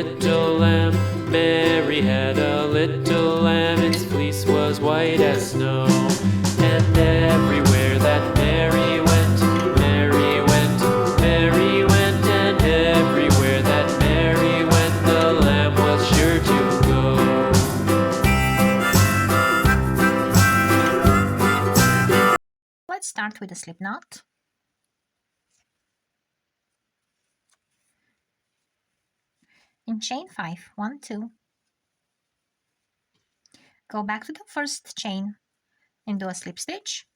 little lamb. Mary had a little lamb, its fleece was white as snow. And everywhere that Mary went, Mary went, Mary went, and everywhere that Mary went, the lamb was sure to go. Let's start with a slip knot. In chain 5, 1, 2, go back to the first chain and do a slip stitch.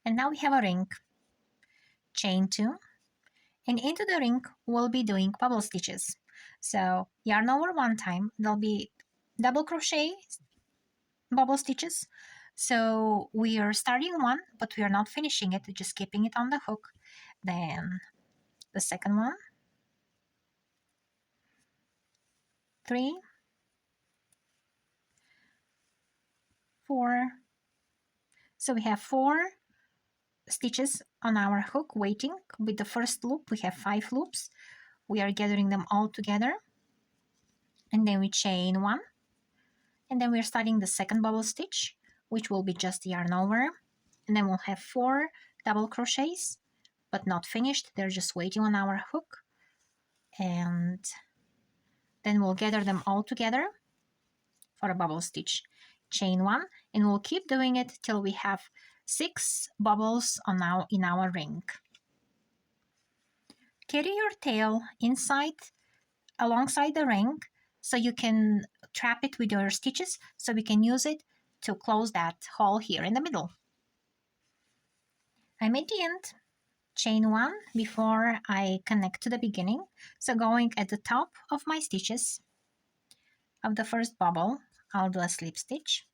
And now we have a ring. Chain 2, and into the ring we'll be doing bubble stitches. So yarn over one time, there'll be double crochet bubble stitches. So we are starting one, but we are not finishing it, just keeping it on the hook. Then the second one, 3, 4. So we have 4 stitches on our hook waiting. With the first loop we have 5 loops. We are gathering them all together, and then we chain 1, and then we're starting the second bubble stitch, which will be just yarn over, and then we'll have 4 double crochets, but not finished, they're just waiting on our hook. And then we'll gather them all together for a bubble stitch. Chain 1, and we'll keep doing it till we have 6 bubbles in our ring. Carry your tail alongside the ring, so you can trap it with your stitches, so we can use it to close that hole here in the middle. I'm at the end. Chain 1 before I connect to the beginning, so going at the top of my stitches of the first bubble, I'll do a slip stitch.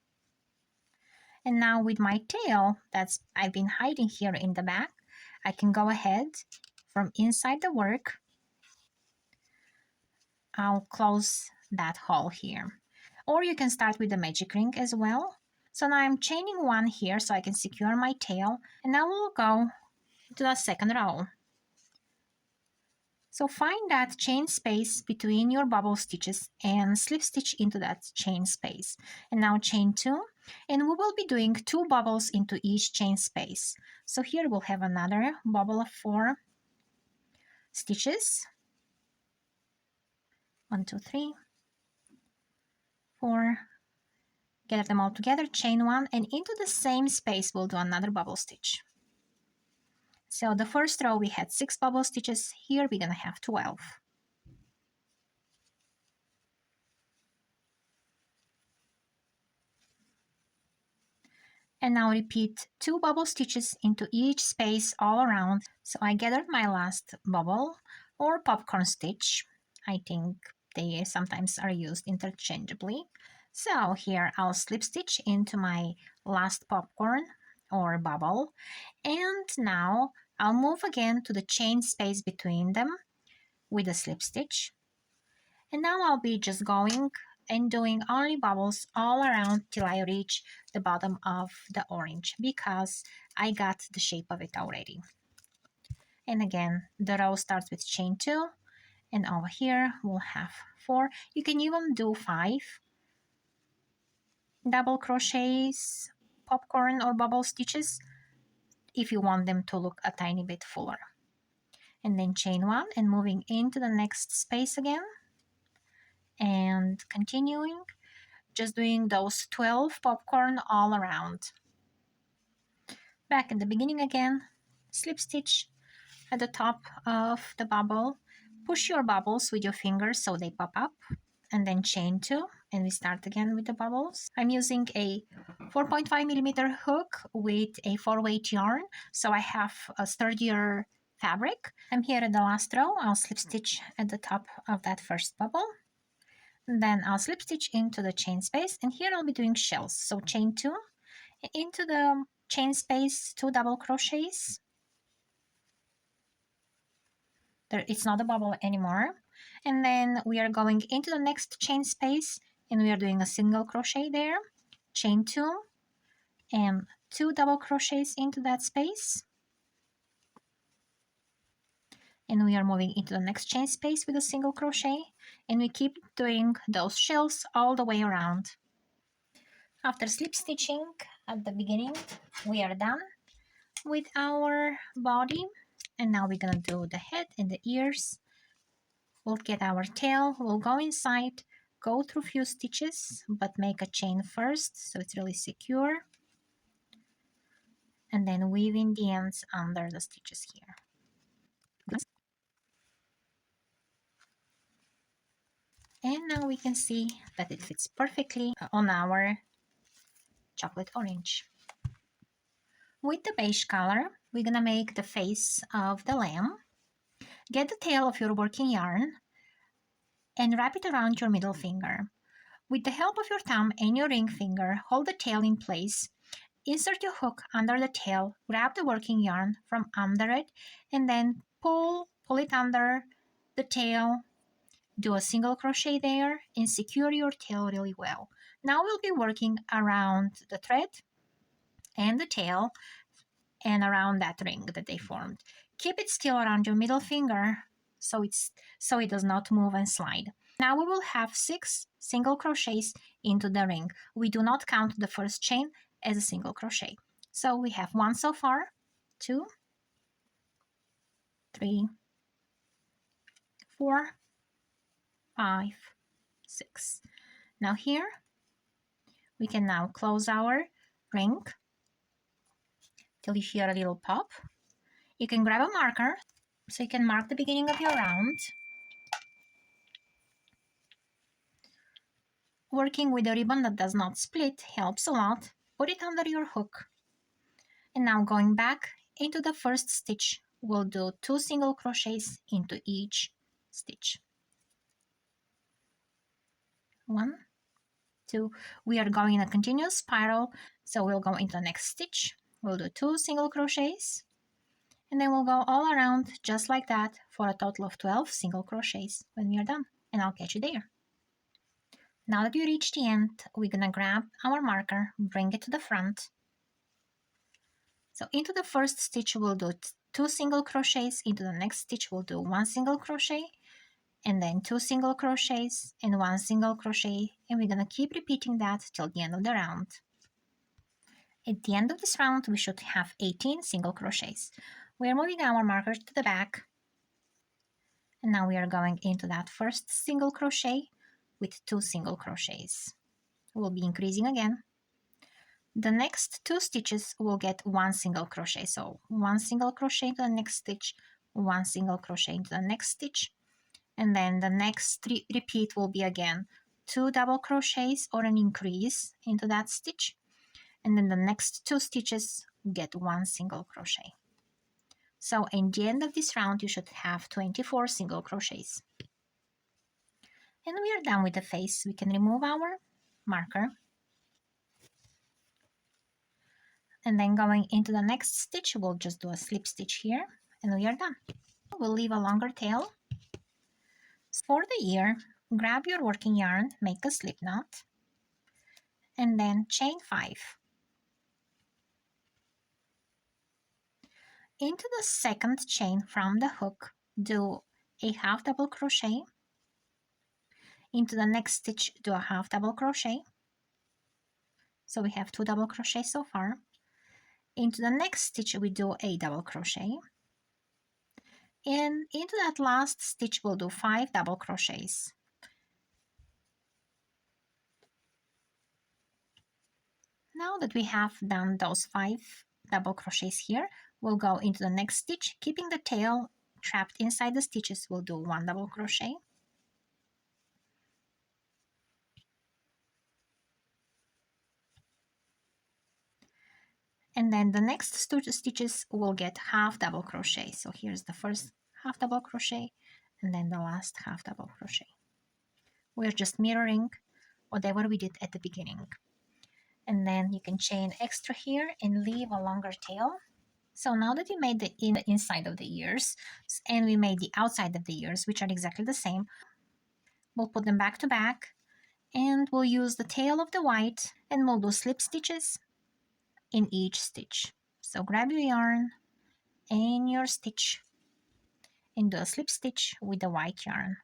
And now with my tail I've been hiding here in the back, I can go ahead from inside the work. I'll close that hole here. Or you can start with the magic ring as well. So now I'm chaining 1 here so I can secure my tail, and now we'll go to the second row. So find that chain space between your bubble stitches and slip stitch into that chain space. And now chain 2, and we will be doing 2 bubbles into each chain space. So here we'll have another bubble of 4 stitches. 1, 2, 3, 4. Gather them all together, chain 1, and into the same space we'll do another bubble stitch. So the first row we had 6 bubble stitches, here we're gonna have 12. And now repeat 2 bubble stitches into each space all around. So I gathered my last bubble, or popcorn stitch. I think they sometimes are used interchangeably. So here I'll slip stitch into my last popcorn or bubble, and now I'll move again to the chain space between them with a slip stitch. And now I'll be just going and doing only bubbles all around till I reach the bottom of the orange, because I got the shape of it already. And again, the row starts with chain 2, and over here we'll have 4. You can even do 5 double crochets, popcorn or bubble stitches, if you want them to look a tiny bit fuller. And then chain 1 and moving into the next space again, and continuing just doing those 12 popcorn all around. Back in the beginning again, slip stitch at the top of the bubble, push your bubbles with your fingers so they pop up, and then chain 2, and we start again with the bubbles. I'm using a 4.5mm hook with a 4-weight yarn, so I have a sturdier fabric. I'm here at the last row. I'll slip stitch at the top of that first bubble, then I'll slip stitch into the chain space, and here I'll be doing shells. So chain 2, into the chain space 2 double crochets. It's not a bubble anymore. And then we are going into the next chain space, and we are doing a single crochet there, chain 2, and 2 double crochets into that space. And we are moving into the next chain space with a single crochet, and we keep doing those shells all the way around. After slip stitching at the beginning, we are done with our body, and now we're gonna do the head and the ears. We'll get our tail, we'll go inside, go through few stitches, but make a chain first so it's really secure, and then weave in the ends under the stitches here. And now we can see that it fits perfectly on our chocolate orange. With the beige color, we're gonna make the face of the lamb. Get the tail of your working yarn and wrap it around your middle finger. With the help of your thumb and your ring finger, hold the tail in place. Insert your hook under the tail, grab the working yarn from under it, and then pull it under the tail. Do a single crochet there and secure your tail really well. Now we'll be working around the thread and the tail and around that ring that they formed. Keep it still around your middle finger so it does not move and slide. Now we will have 6 single crochets into the ring. We do not count the first chain as a single crochet. So we have 1 so far, 2, 3, 4, 5, 6. Now here we can now close our ring till you hear a little pop. You can grab a marker so you can mark the beginning of your round. Working with a ribbon that does not split helps a lot. Put it under your hook. And now going back into the first stitch, we'll do 2 single crochets into each stitch. 1, 2. We are going in a continuous spiral, so we'll go into the next stitch. We'll do 2 single crochets, and then we'll go all around just like that for a total of 12 single crochets when we are done, and I'll catch you there. Now that we reach the end, we're gonna grab our marker, bring it to the front. So into the first stitch we'll do 2 single crochets, into the next stitch we'll do 1 single crochet, and then 2 single crochets and 1 single crochet, and we're gonna keep repeating that till the end of the round. At the end of this round we should have 18 single crochets. We are moving our marker to the back, and now we are going into that first single crochet with 2 single crochets. We'll be increasing again. The next 2 stitches will get 1 single crochet, so 1 single crochet into the next stitch, 1 single crochet into the next stitch, and then the next repeat will be again 2 double crochets or an increase into that stitch, and then the next 2 stitches get 1 single crochet. So at the end of this round you should have 24 single crochets. And we are done with the face. We can remove our marker. And then going into the next stitch, we'll just do a slip stitch here, and we are done. We'll leave a longer tail. For the ear, grab your working yarn, make a slip knot, and then chain 5. Into the second chain from the hook, do a half double crochet. Into the next stitch, do a half double crochet. So we have 2 double crochets so far. Into the next stitch we do a double crochet, and into that last stitch we'll do 5 double crochets. Now that we have done those 5 double crochets here, we'll go into the next stitch, keeping the tail trapped inside the stitches. We'll do 1 double crochet, and then the next stitches will get half double crochet. So here's the first half double crochet and then the last half double crochet. We're just mirroring whatever we did at the beginning. And then you can chain extra here and leave a longer tail. So now that we made the inside of the ears and we made the outside of the ears, which are exactly the same, we'll put them back to back, and we'll use the tail of the white, and we'll do slip stitches in each stitch. So grab your yarn and your stitch, and do a slip stitch with the white yarn.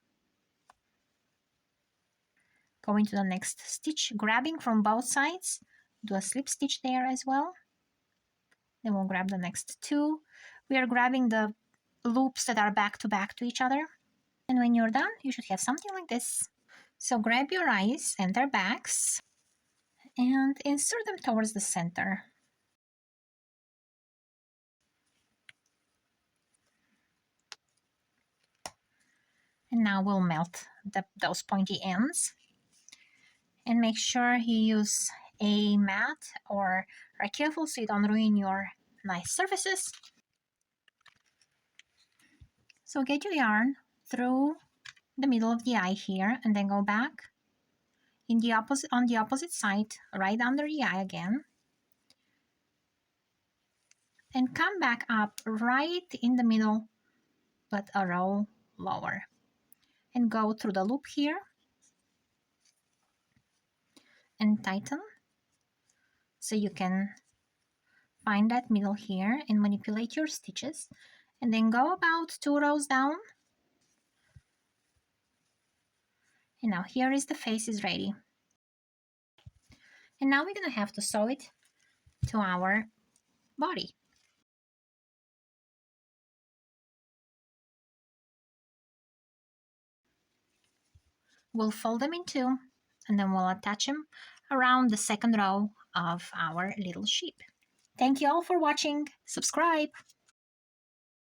Go into the next stitch, grabbing from both sides, do a slip stitch there as well. Then we'll grab the next two. We are grabbing the loops that are back to back to each other. And when you're done, you should have something like this. So grab your eyes and their backs and insert them towards the center. And now we'll melt those pointy ends. And make sure you use a mat or are careful so you don't ruin your nice surfaces. So get your yarn through the middle of the eye here and then go back on the opposite side, right under the eye again. And come back up right in the middle, but a row lower. And go through the loop here and tighten so you can find that middle here and manipulate your stitches. And then go about 2 rows down. And now here is the face is ready. And now we're going to have to sew it to our body. We'll fold them in two and then we'll attach them around the second row of our little sheep. Thank you all for watching. Subscribe.